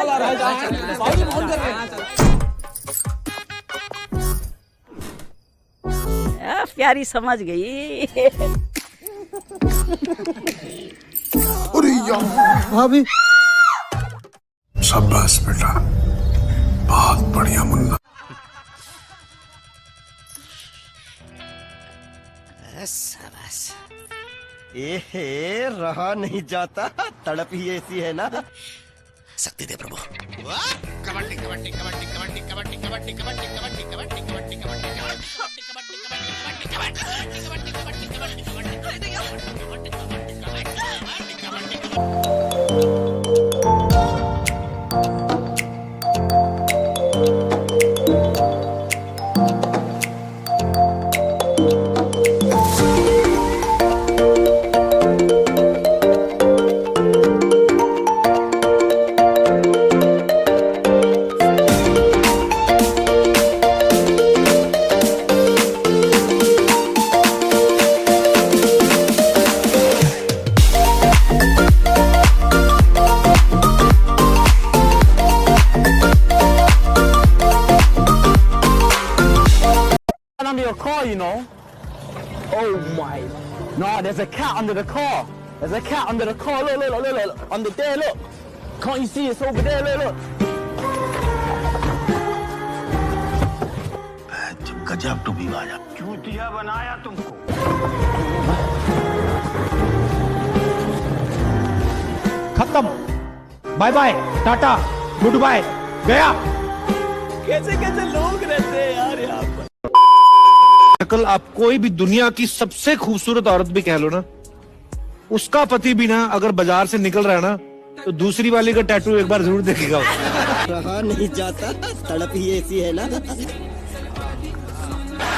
Call आ रहा है, भाई फोन कर रहे हैं। प्यारी समझ गई। अरे यार भाभी, शाबाश बेटा, बहुत बढ़िया मुन्ना। शाबाश। रहा नहीं जाता, तड़प ही ऐसी है ना। शक्ति दे प्रभु। Kabaddi kabaddi kabaddi kabaddi kabaddi kabaddi kabaddi kabaddi kabaddi kabaddi kabaddi under your car, you know. Oh my. No, there's a cat under the car. There's a cat under the car. Look, look, look, look. Under there, look. Can't you see it's over there? Look, look. गजब टूबी वाला। चूतिया बनाया तुमको। खत्म। Bye bye, टाटा, good bye, गया। कैसे कैसे लोग रहते हैं यार यहाँ पर। कल आप कोई भी दुनिया की सबसे खूबसूरत औरत भी कह लो ना, उसका पति भी ना अगर बाजार से निकल रहा है ना, तो दूसरी वाली का टैटू एक बार जरूर देखेगा। रहा नहीं जाता, तड़प ही ऐसी है ना।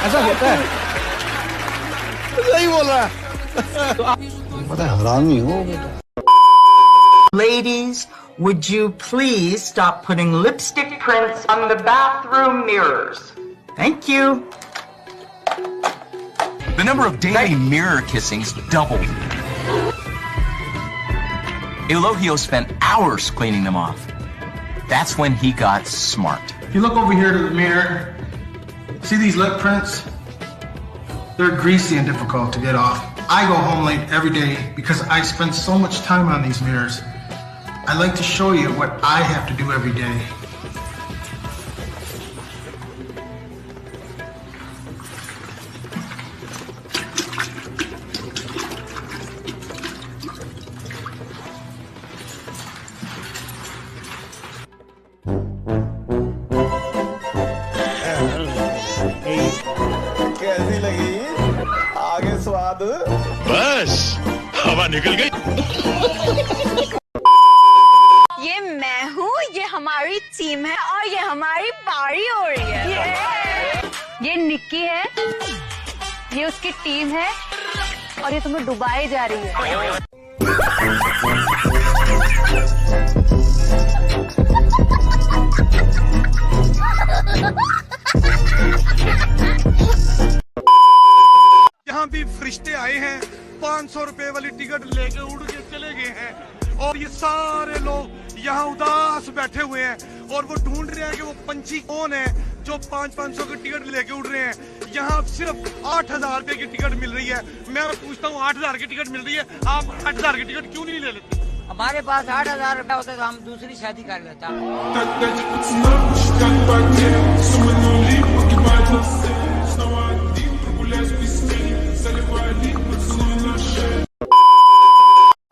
ऐसा होता है। सही बोल रहा है। पता है हरामी हो। Ladies, would you please stop putting lipstick prints on the bathroom mirrors? Thank you. The number of daily mirror kissings doubled. Elohio spent hours cleaning them off. That's when he got smart. You look over here to the mirror, see these lip prints? They're greasy and difficult to get off. I go home late every day because I spend so much time on these mirrors. I like to show you what I have to do every day. कैसी लगी? आगे स्वाद। बस हवा निकल गई। ये मैं हूँ, ये हमारी टीम है और ये हमारी पारी हो रही है। ये निक्की है, ये उसकी टीम है और ये तुम्हें डुबाई जा रही है। यहाँ भी फरिश्ते आए हैं, 500 रुपए वाली टिकट लेके उड़ के चले गए हैं, और ये सारे लोग यहाँ उदास बैठे हुए हैं और वो ढूंढ रहे हैं कि वो पंछी कौन है जो 500 की टिकट लेके उड़ रहे हैं। यहाँ सिर्फ 8,000 रुपए की टिकट मिल रही है। मैं पूछता हूँ 8,000 की टिकट मिल रही है, आप 8,000 की टिकट क्यों नहीं ले लेते? हमारे पास 8,000 रुपया होता तो हम दूसरी शादी कर लेता।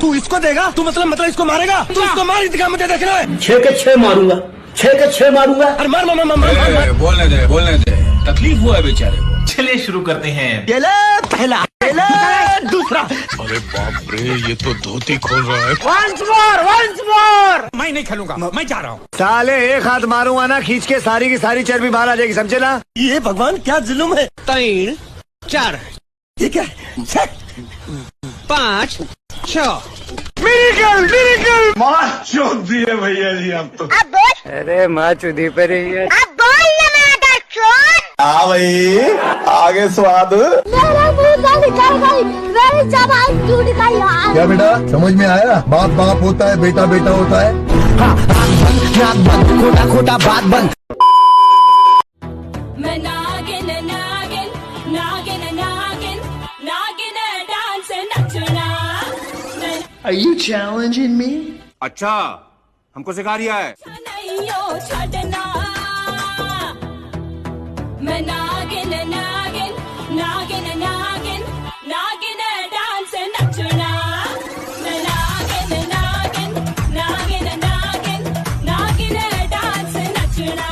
तू इसको देगा? तू मतलब इसको मारेगा? तू इसको मार, दिखा मुझे देखना है। 6 के 6 मारूंगा, 6 के 6 मारूंगा। अरे मार मार मार मार। बोलने दे, तकलीफ हुआ है बेचारे को। चलिए शुरू करते हैं। पहला दूसरा। अरे बाप रे, ये तो धोती खोल रहा है। Once more। मैं नहीं खेलूंगा, मैं जा रहा हूँ। साले एक हाथ मारूंगा ना, खींच के सारी की सारी चर्बी बाहर आ जाएगी, समझे ना? ये भगवान क्या जुल्म है। 3 4 ये क्या? 5 6 मिरेकल मार चोट दिए भैया जी आप तो। अरे माँ चुदी पर ही है। हाँ भाई, आगे स्वाद। मेरा मुंह ना निकाल भाई, मेरी जबान क्यों निकाली? क्या बेटा समझ में आया? बाप बाप होता है, बेटा बेटा होता है। खोटा खोटा बात बंद। मैं नागिन नागिन नागिन नागिन नागिन dance Nachna. Are you challenging me? अच्छा, हमको सिखा रिया है। नहीं छड़ना। मैं नागिन नागिन नागिन नागिन नागिन डांस नचना। मैं नागिन नागिन नागिन नागिन नागिन dance Nachna.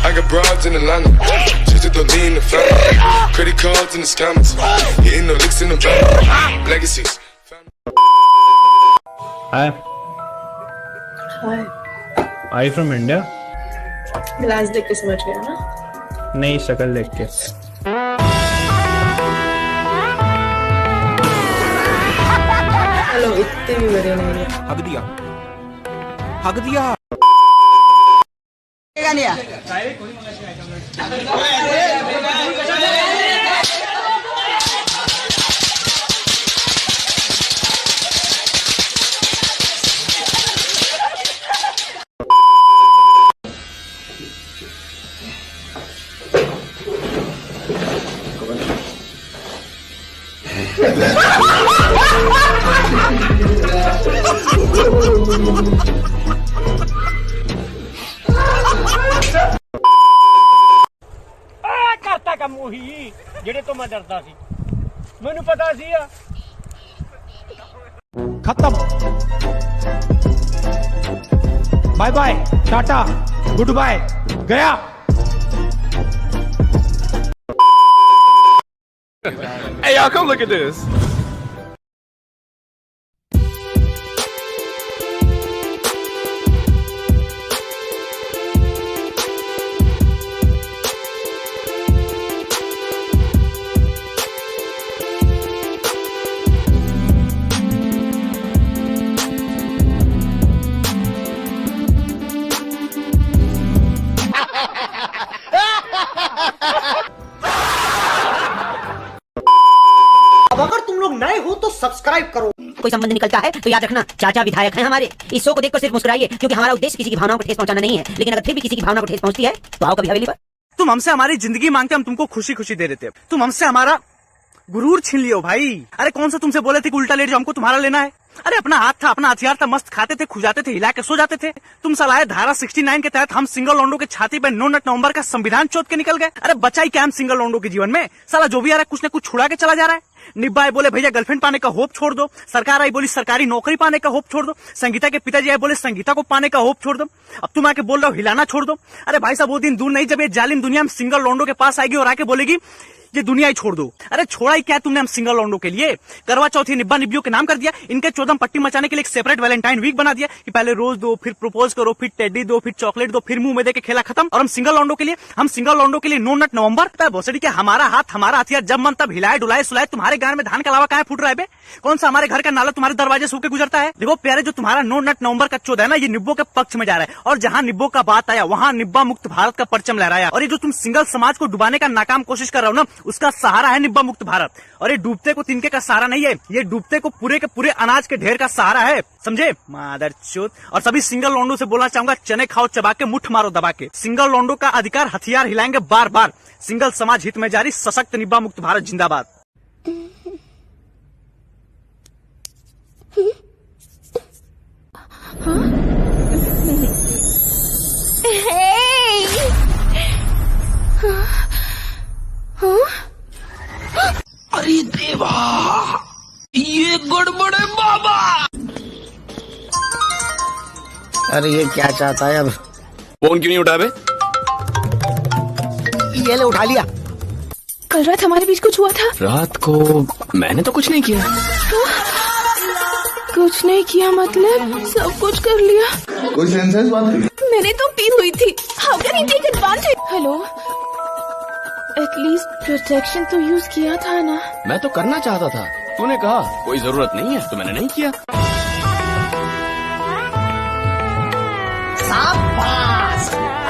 I got broads in Atlanta, just to lean the family. Credit cards and the scammers, hitting the licks in the van. Legacies. Hi. Hi. Are you from India? Glass देख के समझ गया ना? नहीं, शक्ल देख के। Hello, इतने भी बड़े नहीं है। हक दिया। हक दिया। करता का मोही जेड़े तो मैं डरता सी मैनू पता सी खत्म बाय बाय टाटा गुड बाय गया Hey, y'all, come look at this. अब अगर तुम लोग नए हो तो सब्सक्राइब करो। कोई संबंध निकलता है तो याद रखना चाचा विधायक हैं हमारे। इस शो को देखकर सिर्फ मुस्कुराइए, क्योंकि हमारा उद्देश्य किसी की भावनाओं को ठेस पहुंचाना नहीं है। लेकिन अगर फिर भी किसी की भावना को ठेस पहुंचती है तो आओ कभी हवेली पर। तुम हमसे हमारी जिंदगी मांगते, हम तुमको खुशी खुशी दे देते। तुम हमसे हमारा गुरूर छीन लियो भाई। अरे कौन सा तुमसे बोले थे कि उल्टा लेट जाओ, हमको तुम्हारा लेना है। अरे अपना हाथ था, अपना हथियार था, मस्त खाते थे, खुजाते थे, हिला के सो जाते थे। तुम सलाहे धारा 69 के तहत हम सिंगल लॉन्डो के छाती पे 9 नवंबर का संविधान चोट के निकल गए। अरे बचाई क्या हम सिंगल लॉन्डो के जीवन में? साला जो भी आ रहा है कुछ न कुछ छुड़ा के चला जा रहा है। निब्बा बोले भैया गर्लफ्रेंड पाने का होप छोड़ दो। सरकार आई बोली सरकारी नौकरी पाने का होप छोड़ दो। संगीता के पिताजी आए बोले संगीता को पाने का होप छोड़ दो। अब तुम आके बोल रहे हो हिलाना छोड़ दो। अरे भाई साहब वो दिन दूर नहीं जब ये जालिम दुनिया हम सिंगल लॉन्डो के पास आएगी और आके बोलेगी ये दुनिया ही छोड़ दो। अरे छोड़ा ही क्या तुमने हम सिंगल लॉन्डो के लिए? करवा चौथी निब्बा निब्बियों के नाम कर दिया। इनके चौदम पट्टी मचाने के लिए एक सेपरेट वैलेंटाइन वीक बना दिया कि पहले रोज दो, फिर प्रपोज करो, फिर टेडी दो, फिर चॉकलेट दो, फिर मुंह में दे के खेला खत्म। और हम सिंगल लॉन्डो के लिए 9 नवंबर भोसड़ी के हमारा हाथ हमारा हथियार, जब मन तब हिलाए डुलाए सुलाए। तुम्हारे गान में धान का अलावा कहाँ फूट रहा है बे? कौन सा हमारे घर का नाला तुम्हारे दरवाजे से होकर गुजरता है? देखो प्यारे, जो तुम्हारा 9 नवंबर का चौदह है ना, ये निब्बों के पक्ष में जा रहा है। और जहाँ निब्बों का बात आया वहाँ निब्बा मुक्त भारत का परचम लहराया। और ये जो तुम सिंगल समाज को डुबाने का नाकाम कोशिश कर रहे हो ना, उसका सहारा है निब्बा मुक्त भारत। और ये डूबते को तिनके का सहारा नहीं है, ये डूबते को पूरे के पूरे अनाज के ढेर का सहारा है, समझे मादरचोद। और सभी सिंगल लॉन्डो से बोलना चाहूंगा, चने खाओ चबा के, मुठ मारो दबा के। सिंगल लॉन्डो का अधिकार हथियार हिलाएंगे बार बार। सिंगल समाज हित में जारी, सशक्त निब्बा मुक्त भारत जिंदाबाद। अरे देवा, ये गड़बड़ है बाबा। अरे ये क्या चाहता है अब? फोन क्यों नहीं उठा बे? ये ले उठा लिया। कल रात हमारे बीच कुछ हुआ था? रात को मैंने तो कुछ नहीं किया। कुछ नहीं किया मतलब सब कुछ कर लिया। कोई सेंसेस बात नहीं। मैंने तो पी हुई थी। हेलो, एटलीस्ट प्रोटेक्शन तो यूज किया था ना। मैं तो करना चाहता था, तूने कहा कोई जरूरत नहीं है तो मैंने नहीं किया।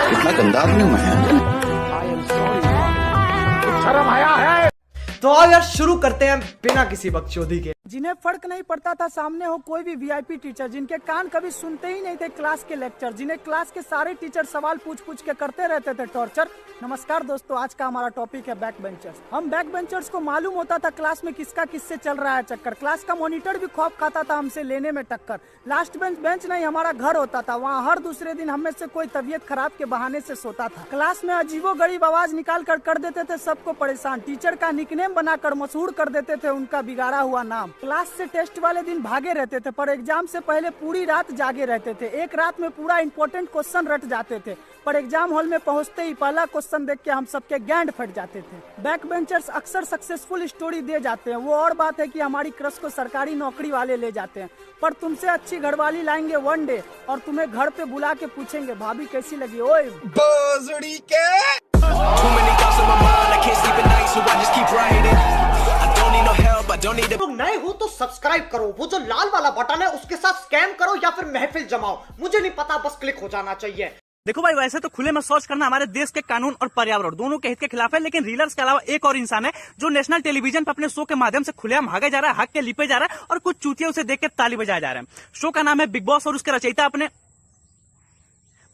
कितना गंदा आदमी हूँ मैं। शर्म आया है। तो आओ यार शुरू करते हैं बिना किसी बकचोदी के। जिन्हें फर्क नहीं पड़ता था सामने हो कोई भी वीआईपी टीचर, जिनके कान कभी सुनते ही नहीं थे क्लास के लेक्चर, जिन्हें क्लास के सारे टीचर सवाल पूछ पूछ के करते रहते थे टॉर्चर। नमस्कार दोस्तों, आज का हमारा टॉपिक है बैक बेंचर्स। हम बैक बेंचर्स को मालूम होता था क्लास में किसका किससे चल रहा है चक्कर। क्लास का मॉनिटर भी खौफ खाता था हमसे लेने में टक्कर। लास्ट बेंच नहीं हमारा घर होता था, वहाँ हर दूसरे दिन हमें से कोई तबीयत खराब के बहाने से सोता था। क्लास में अजीबो गरीब आवाज निकाल कर देते थे सबको परेशान। टीचर का निकनेम बनाकर मशहूर कर देते थे उनका बिगाड़ा हुआ नाम। क्लास से टेस्ट वाले दिन भागे रहते थे, पर एग्जाम से पहले पूरी रात जागे रहते थे। एक रात में पूरा इंपॉर्टेंट क्वेश्चन रट जाते थे, पर एग्जाम हॉल में पहुंचते ही पहला क्वेश्चन देख के हम सबके गैंड फट जाते थे। बैक बेंचर्स अक्सर सक्सेसफुल स्टोरी दे जाते हैं, वो और बात है कि हमारी क्रश को सरकारी नौकरी वाले ले जाते हैं। पर तुमसे अच्छी घरवाली लाएंगे वन डे और तुम्हें घर पे बुला के पूछेंगे भाभी कैसी लगी। ओए बाजड़ी के लोग नए हो तो सब्सक्राइब करो, वो जो लाल वाला बटन है उसके साथ स्कैम करो या फिर महफिल जमाओ, मुझे नहीं पता, बस क्लिक हो जाना चाहिए। देखो भाई, वैसे तो खुले में शौच करना हमारे देश के कानून और पर्यावरण दोनों के हित के खिलाफ है, लेकिन रीलर्स के अलावा एक और इंसान है जो नेशनल टेलीविजन पर अपने शो के माध्यम से खुलेआम भागा जा रहा है, हक के लिपे जा रहा है और कुछ चूतिया उसे देख के ताली बजाया जा रहा है। शो का नाम है बिग बॉस और उसके रचयिता अपने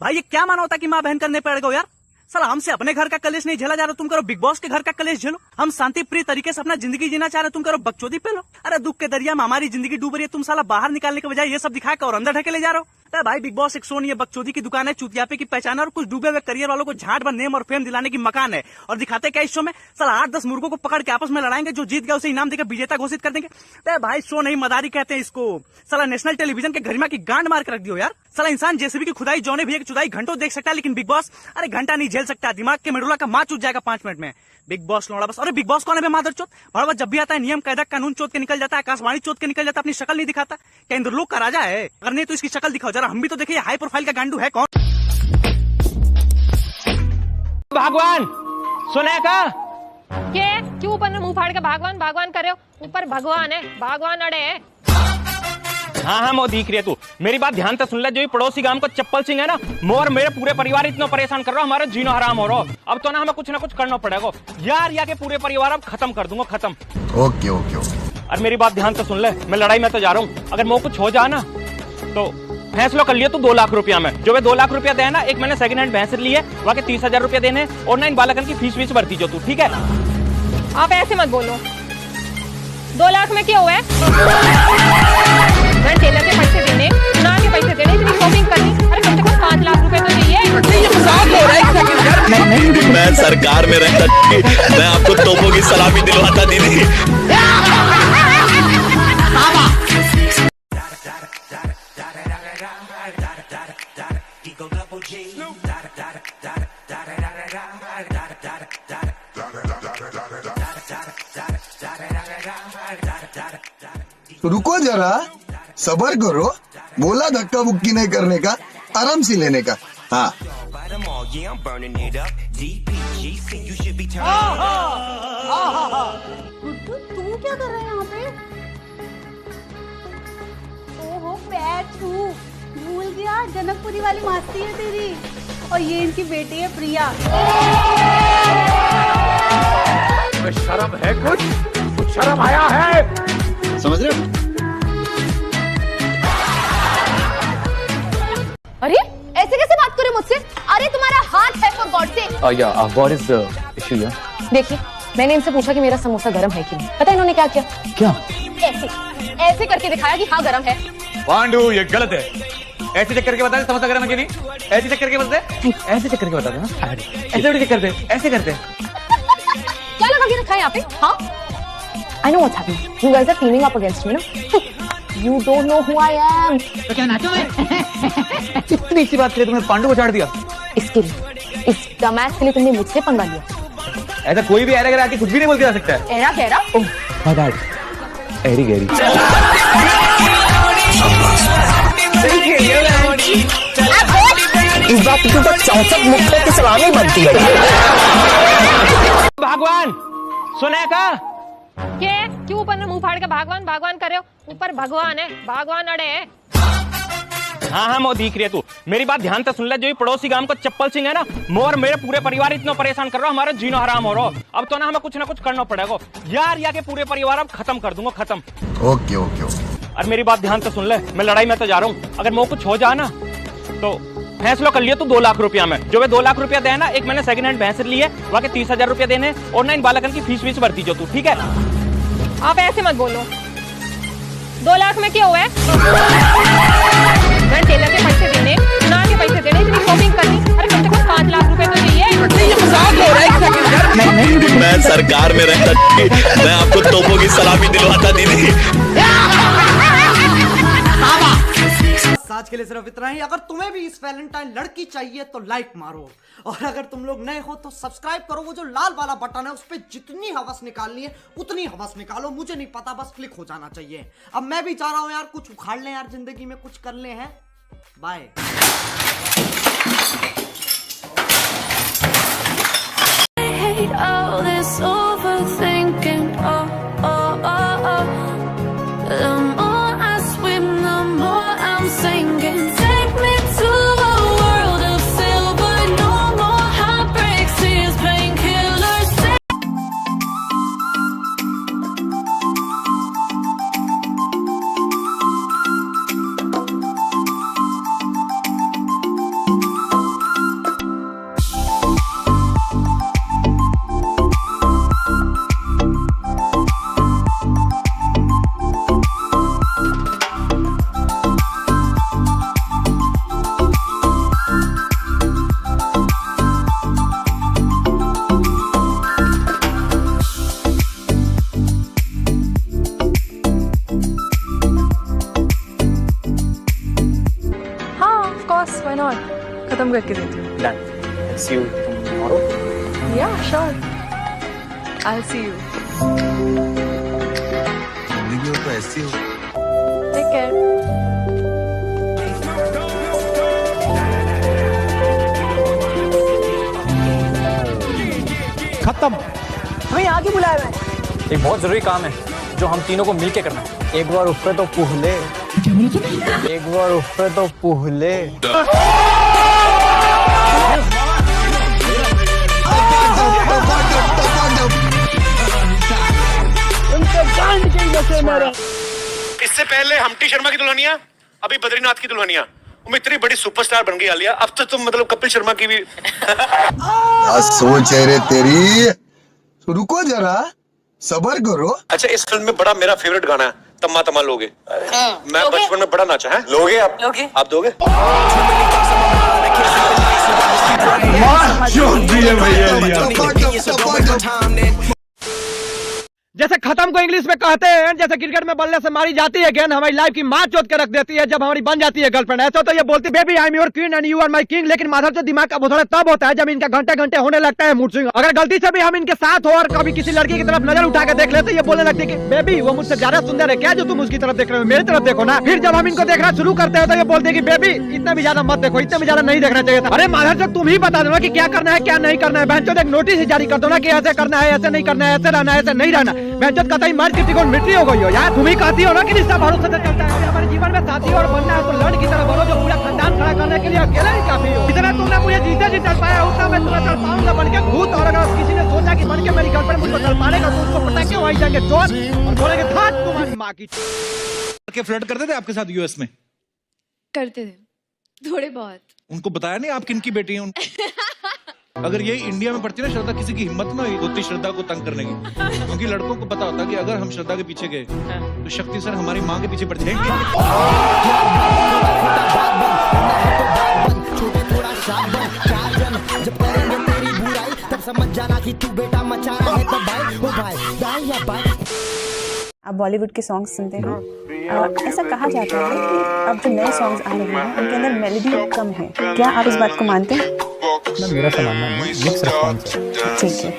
भाई, ये क्या माना होता कि माँ बहन करने पड़ गए यार। साला हमसे अपने घर का कलेश नहीं झेला जा रहा, तुम करो बिग बॉस के घर का कलेश झेलो। हम शांति प्रिय तरीके से अपना जिंदगी जीना चाह रहे, तुम करो बकचोदी पे लो। अरे दुख के दरिया में हमारी जिंदगी डूब रही है, तुम साला बाहर निकालने के बजाय ये सब दिखा के और अंदर ढके ले जा रहे हो। अरे भाई, बिग बॉस एक शो नहीं है, बकचोदी की दुकान है, चुतियापे की पहचान है और कुछ डूबे हुए करियर वालों को झाट भर नेम और फेम दिलाने की मकान है। और दिखाते क्या इस शो में, साला 8-10 मुर्गों को पकड़ के आपस में लड़ाएंगे, जो जीत गया उसे इनाम देकर विजेता घोषित कर देंगे। अरे भाई, शो नहीं मदारी कहते हैं इसको। साला नेशनल टेलीविजन के गरिमा की गांड मार के रख दियो यार। साला इंसान जेसीबी की खुदाई जौने भी एक चुदाई घंटों देख सकता है, लेकिन बिग बॉस अरे घंटा नहीं झेल सकता। दिमाग के मेडुला का माँ चूत जाएगा 5 मिनट में। बिग बॉस लौड़ा बस। अरे बिग बॉस कौन है मादर चोत? भड़वा जब भी आता है नियम कायदा कानून चोत के निकल जाता है, आकाशवाणी चोत के निकल जाता है, अपनी शक्ल नहीं दिखाता। क्या इंद्रलोक का राजा है? अगर नहीं तो इसकी शक्ल दिखाओ जरा, हम भी तो देखिए हाई प्रोफाइल का गांडू है कौन। भगवान सुने का ये क्यों ऊपर मुंह फाड़ के भगवान भगवान कर रहे हो? ऊपर भगवान है, भगवान अड़े है। हाँ वो दिख रही है तू। मेरी बात ध्यान से सुन ले, जो पड़ोसी गांव को चप्पल सिंह है ना, मोर मेरे पूरे परिवार इतना परेशान कर रहा, हमारे जीना हराम हो रहा। अब तो ना हमें कुछ ना कुछ करना पड़ेगा यार, या के पूरे परिवार अब खत्म कर दूंगा, खत्म। Okay okay okay. और मेरी बात ध्यान से सुन ले, मैं लड़ाई में तो जा रहा हूँ, अगर मैं कुछ हो जाए ना तो फैसला कर लिया तो 2 लाख रुपया में, जो वे 2 लाख रुपया देना, एक मैंने सेकंड हैंड भैंस ली है, वहाँ के 30,000 रुपया देने, और 9 बालकन की फीस भरती जो तू, ठीक है? आप ऐसे मत बोलो, 2 लाख में क्या हुआ है? मैं टेलर के पैसे देने, चुनाव के पैसे देने, इतनी शॉपिंग करनी, अरे कम से कम 5 लाख रुपए तो चाहिए। ये मजाक हो रहा है। मैं सरकार में रहता, मैं आपको तोपों की सलामी दिलवाता दीदी। रुको जरा, सबर करो, बोला धक्का मुक्की नहीं करने का, आराम से लेने का। हाँ तू क्या कर रहा है यहाँ पे? ओहो पैर छू, भूल गया जनकपुरी वाली मास्ती है तेरी, और ये इनकी बेटी है प्रिया। शर्म है कुछ शर्म आया है, समझ रहे हो? अरे ऐसे कैसे बात करे मुझसे? अरे तुम्हारा हाथ है फॉर गॉड से। व्हाट इज द इशू यार? देखिए, मैंने इनसे पूछा कि मेरा समोसा गर्म है कि नहीं, पता है इन्होंने क्या किया? क्या? ऐसे करके दिखाया कि हाँ गर्म है। पांडु ये गलत है, ऐसे चक्कर के बता समोसा गर्म है कि नहीं, ऐसे चक्कर के बता, ऐसे चक्कर के बता दे, ऐसे चक्कर दे, ऐसे करते। क्या लगा के रखा है यहाँ पे? हाँ, I know what's happening. You guys are teaming up against me, no? You don't know who I am. तो क्या नाचो मैं? इतनी सी बात के लिए तुमने पांडु को छाड़ दिया? इसके लिए, इस डमैस के लिए तुमने मुझसे पंगा लिया। ऐसा कोई भी एरा गैरा आके कुछ भी नहीं बोल के जा सकता है। एरा गैरा? ओह माय गॉड, एरी गैरी। अब इस बात की तो 64 मुक्तों की सलामी बनती है। भगवान सुने का क्या क्यों ऊपर में मुंह फाड़ के भगवान भगवान कर रहे हो? ऊपर भगवान है, भगवान अड़े है। हाँ हाँ मो दिख रही है तू। मेरी बात ध्यान से सुन ले। जो ये पड़ोसी गांव को चप्पल सिंह है ना, मोर मेरे पूरे परिवार इतना परेशान कर रहा, हमारा जीना हराम हो रहा। अब तो ना हमें कुछ ना कुछ करना पड़ेगा यार। या के पूरे परिवार अब खत्म कर दूंगा, खत्म। Okay okay okay. और मेरी बात ध्यान से सुन ले, मैं लड़ाई में तो जा रहा हूँ। अगर मोह कुछ हो जाए ना तो फैसला कर लिया तू 2 लाख रुपया में। जो वे 2 लाख रुपया देना, एक मैंने सेकंड हैंड भैंस ली है, वहाँ के 30,000 रुपया देने, और ना इन बालकन की फीस भरती जो तू, ठीक है? आप ऐसे मत बोलो। 2 लाख में क्या हुआ है? मैं टेलर के पैसे देने, ना के पैसे देने, इतनी शॉपिंग करनी। अरे कम से कम 5 लाख रुपए तो चाहिए। मैं सरकार में रहता, मैं आपको तोपों की सलामी दिलवाता दीदी। आज के लिए सिर्फ इतना ही। अगर तुम्हें भी इस वैलेंटाइन लड़की चाहिए तो लाइक मारो, और अगर तुम लोग नए हो तो सब्सक्राइब करो। वो जो लाल वाला बटन है उस पर जितनी हवस निकालनी है उतनी हवस निकालो, मुझे नहीं पता, बस क्लिक हो जाना चाहिए। अब मैं भी चाह रहा हूं यार कुछ उखाड़ लें यार, जिंदगी में कुछ कर ले हैं। बाय। खत्म करके देती हूँ। See you tomorrow. Yeah, sure. I'll see you. तो ऐसी हो। Take care. खत्म। हमें यहाँ क्यों बुलाया है? एक बहुत जरूरी काम है जो हम तीनों को मिलके करना है। एक बार उस पे तो पुहले, एक बार उस पे तो पुहले। इससे पहले हम्टी शर्मा की दुल्हनिया, अभी बद्रीनाथ की दुल्हनिया, इतनी बड़ी सुपरस्टार बन गई आलिया। अब तो तुम मतलब कपिल शर्मा की भी। सोच है रे तेरी, तो रुको जरा, सबर करो। अच्छा, इस फिल्म में बड़ा मेरा फेवरेट गाना है तम्मा तम्मा लोगे। मैं बचपन में बड़ा नाचा है। लोगे आप? आप दोगे? जैसे खत्म को इंग्लिश में कहते हैं, जैसे क्रिकेट में बल्ले से मारी जाती है गेंद, हमारी लाइफ की मार चोट के रख देती है जब हमारी बन जाती है गर्लफ्रेंड। ऐसा तो ये बोलती baby I am your queen and you are my king, लेकिन माधर से दिमाग का भोथड़ा तब होता है जब इनका घंटे घंटे होने लगता है मूड स्विंग। अगर गलती से भी हम इनके साथ हो और कभी किसी लड़की की तरफ नजर उठा के देख ले तो ये बोलने लगती है कि बेबी वो मुझसे ज्यादा सुंदर है क्या जो तुम उसकी तरफ देख रहे हो, मेरी तरफ देखो ना। फिर जब हम इनको देखना शुरू करते हैं तो ये बोलते हैं कि बेबी इतना भी ज्यादा मत देखो, इतना भी ज्यादा नहीं देखना चाहिए था। अरे माधर से तुम ही बता दो ना कि क्या करना है क्या नहीं करना है। बहनचोद एक नोटिस ही जारी कर दो ना कि ऐसे करना है, ऐसे नहीं करना है, ऐसे रहना है, ऐसे नहीं रहना। बहनचोद कतई मर्द की टिकट मिट्टी हो गई हो यार। तुम ही कहती हो ना कि रिश्ता भरोसे से चलता है। हमारे जीवन में साथी और बनना है तो लड़ की तरह बनो जो पूरा खानदान खड़ा करने के लिए अकेला ही काफी हो। इतना तुमने मुझे जीते जी चल पाया, उतना मैं तुम्हें चल पाऊंगा बन के भूत। और अगर किसी ने सोचा कि बन के मेरी गर्लफ्रेंड मुझको चल पाएगा तो उसको पटाखे वहीं जाएंगे चोर और बोलेंगे था तुम्हारी माँ की। के फ्लर्ट करते थे आपके साथ यूएस में? करते थे थोड़े बहुत। उनको बताया नहीं आप किन की बेटी हैं? अगर ये इंडिया में पढ़ती ना श्रद्धा, किसी की हिम्मत ना होती श्रद्धा को तंग करने की, क्योंकि लड़कों को पता होता कि अगर हम श्रद्धा के पीछे गए तो शक्ति सर हमारी माँ के पीछे पड़ जाएंगे। आप बॉलीवुड के सॉन्ग्स सुनते हैं, ऐसा कहा जाता है कि अब जो नए सॉन्ग्स आ रहे हैं उनके अंदर मेलोडी कम है, क्या आप इस बात को मानते हैं? मेरा तो मानना नहीं, मिक्स रिस्पॉन्स है। ठीक है।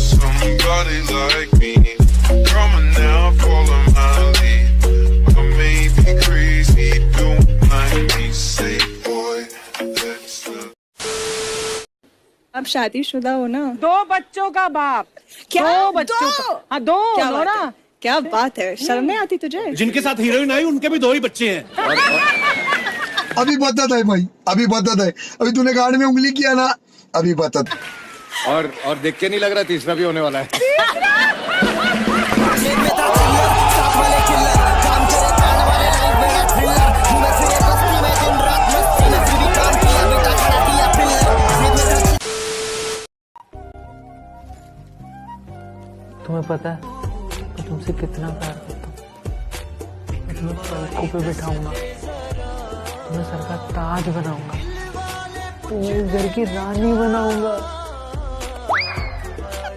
Somebody like me, come on now, follow me. शादीशुदा हो ना? 2 बच्चों का बाप। क्या? 2 बच्चों का? हाँ 2। क्या बात है? क्या बात है, शर्म नहीं आती तुझे? जिनके साथ हीरोइन आई उनके भी 2 ही बच्चे हैं। अभी बता था भाई, अभी बता था, अभी तूने गाड़ में उंगली किया ना, अभी बता था। और देख के नहीं लग रहा तीसरा भी होने वाला है। तुम्हें पता है मैं तुमसे कितना प्यार करता हूँ। मैं तुम्हें पलकों पे बिठाऊंगा, तुम्हें सर का ताज बनाऊंगा, तुम्हें इस घर की रानी बनाऊंगा।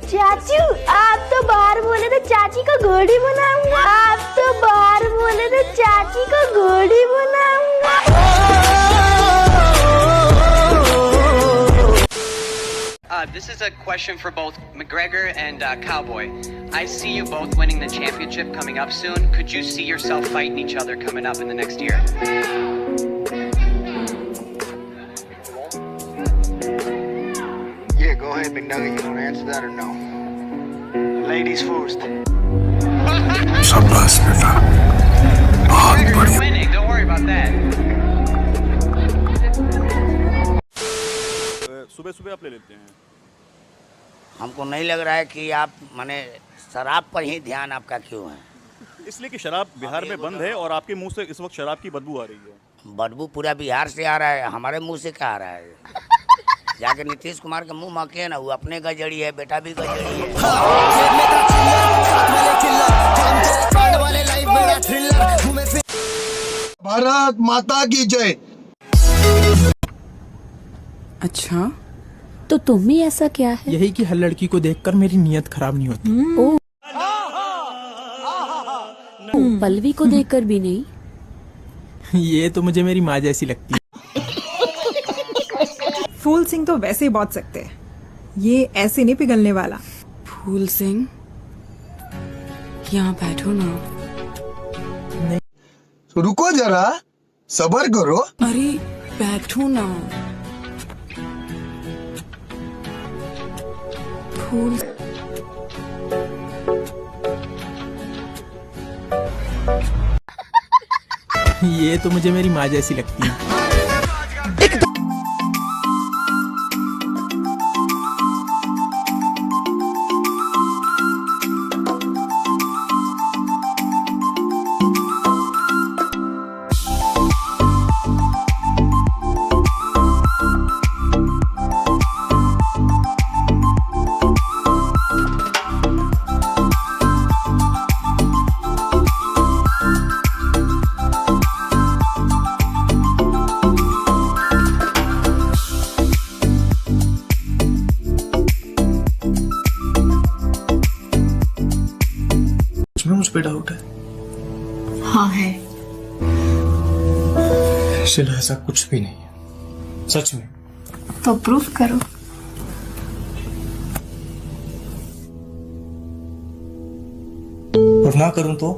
चाचू आप तो बाहर बोले तो चाची को घोड़ी बनाऊंगा। आप तो बाहर बोले तो चाची को घोड़ी बनाऊंगा। This is a question for both McGregor and Cowboy. I see you both winning the championship coming up soon. Could you see yourself fighting each other coming up in the next year? Yeah, go ahead, McNugget. You want to answer that or no? Ladies first. शाबाश बेटा, बहुत बढ़िया। Winning, don't worry about that. सुबह सुबह आप ले लेते हैं। हमको नहीं लग रहा है कि आप माने शराब पर ही ध्यान आपका क्यों है? इसलिए कि शराब बिहार में बंद है और आपके मुंह से इस वक्त शराब की बदबू आ रही है। बदबू पूरा बिहार से आ रहा है, हमारे मुंह से क्या आ रहा है? जाके नीतीश कुमार के मुंह महके ना, वो अपने गजड़ी है, बेटा भी गजड़ी है। भारत माता की जय। अच्छा तो तुम ही ऐसा क्या है? यही कि हर लड़की को देखकर मेरी नीयत खराब नहीं होती। पल्लवी को देखकर भी नहीं? ये तो मुझे मेरी माँ जैसी लगती है। फूल सिंह तो वैसे ही बहुत सकते हैं, ये ऐसे नहीं पिघलने वाला। फूल सिंह यहाँ बैठो ना। रुको जरा, सब्र करो। अरे बैठो ना। फूल ये तो मुझे मेरी माँ जैसी लगती है। मुझ पे डाउट है। हाँ है। शिला ऐसा कुछ भी नहीं है, सच में। तो प्रूफ करो। और ना करूं तो?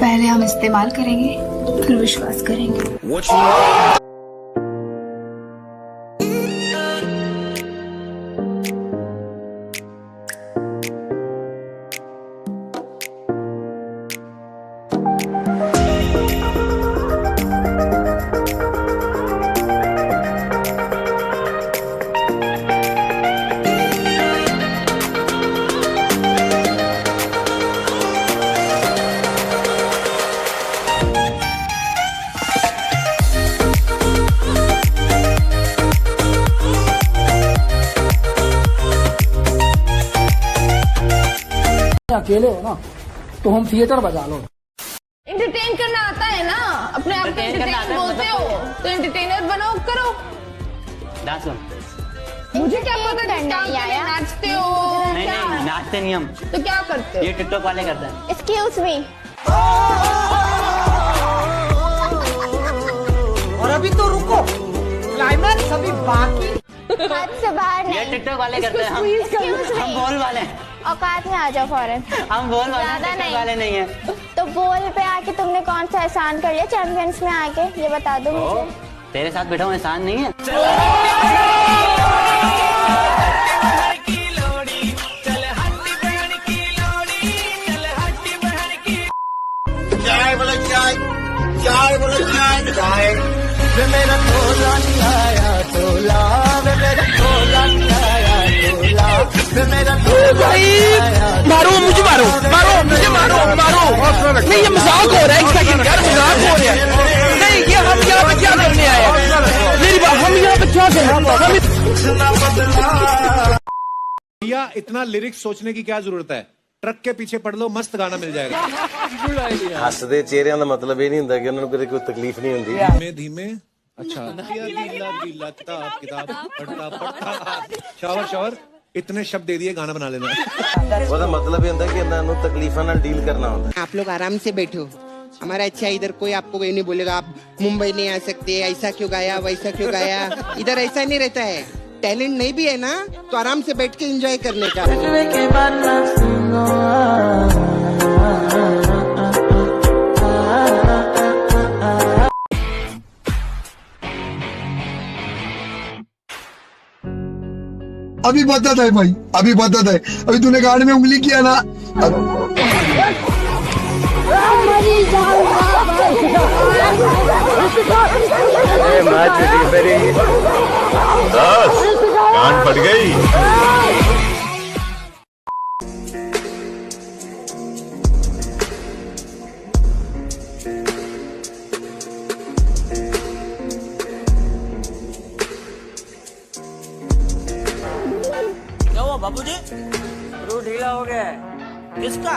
पहले हम इस्तेमाल करेंगे, फिर विश्वास करेंगे। अकेले हो ना तो हम थिएटर बजा लो। एंटरटेन करना आता है ना, अपने आप को एंटरटेन बोलते हो तो एंटरटेनर बनो, करो। मुझे क्या पता नाचते हो? नहीं, नाचते नहीं हम। तो क्या करते हो? ये टिकटॉक वाले करते हैं। Excuse me. और अभी तो रुको, क्लाइमैक्स अभी बाकी। हाथ से बाहर नहीं। ये टिकटॉक वाले करते हैं, हम बोल वाले हैं। औकात में आ जाओ फौरन। हम बोल ज्यादा वाले नहीं है। तो बोल पे आके तुमने कौन सा एहसान कर लिया चैंपियंस में आके, ये बता दो मुझे। तेरे साथ बैठा हूँ एहसान नहीं है। चाय बोलो चाय, चाय बोलो चाय, चाय। वे मेरा तोला नहीं आया तोला, वे मेरा तोला नहीं आया तोला, वे मेरा तोला नहीं आया। मारो मुझे, मारो मारो मुझे, मारो मारो। नहीं ये मजाक हो रहा है, एक सेकंड यार, मजाक हो रहा है। नहीं ये हम यहाँ पे क्या करने आए हैं? मेरी बात, हम यहाँ पे क्या कर रहे हैं? भैया इतना लिरिक्स सोचने की क्या जरूरत है? ट्रक के पीछे पढ़ लो, मस्त गाना मिल जाएगा। हसदे चेहरिਆਂ ਦਾ ਮਤਲਬ ਇਹ ਨਹੀਂ ਹੁੰਦਾ ਕਿ ਉਹਨਾਂ ਨੂੰ ਕੋਈ ਤਕਲੀਫ ਨਹੀਂ ਹੁੰਦੀ। धीमे धीमे अच्छा गीला गीला किताब किताब पढ़ता पढ़ता शावर शावर इतने शब्द दे दिए, गाना बना लेना। ਉਹਦਾ ਮਤਲਬ ਇਹ ਹੁੰਦਾ ਕਿ ਇਹਨਾਂ ਨੂੰ ਤਕਲੀਫਾਂ ਨਾਲ ਡੀल करना ਹੁੰਦਾ। आप लोग आराम से बैठो, हमारा अच्छा इधर कोई आपको ये नहीं बोलेगा आप मुंबई नहीं आ सकते, ऐसा क्यों गाया वैसा क्यों गाया। इधर ऐसा नहीं रहता है, टैलेंट नहीं भी है ना तो आराम से बैठ के एंजॉय करने का। अभी पता था भाई, अभी पता था। अभी तूने गाड़ी में उंगली किया ना। कान फट गई। क्या हुआ बाबूजी? रू ढीला हो गया है। किसका?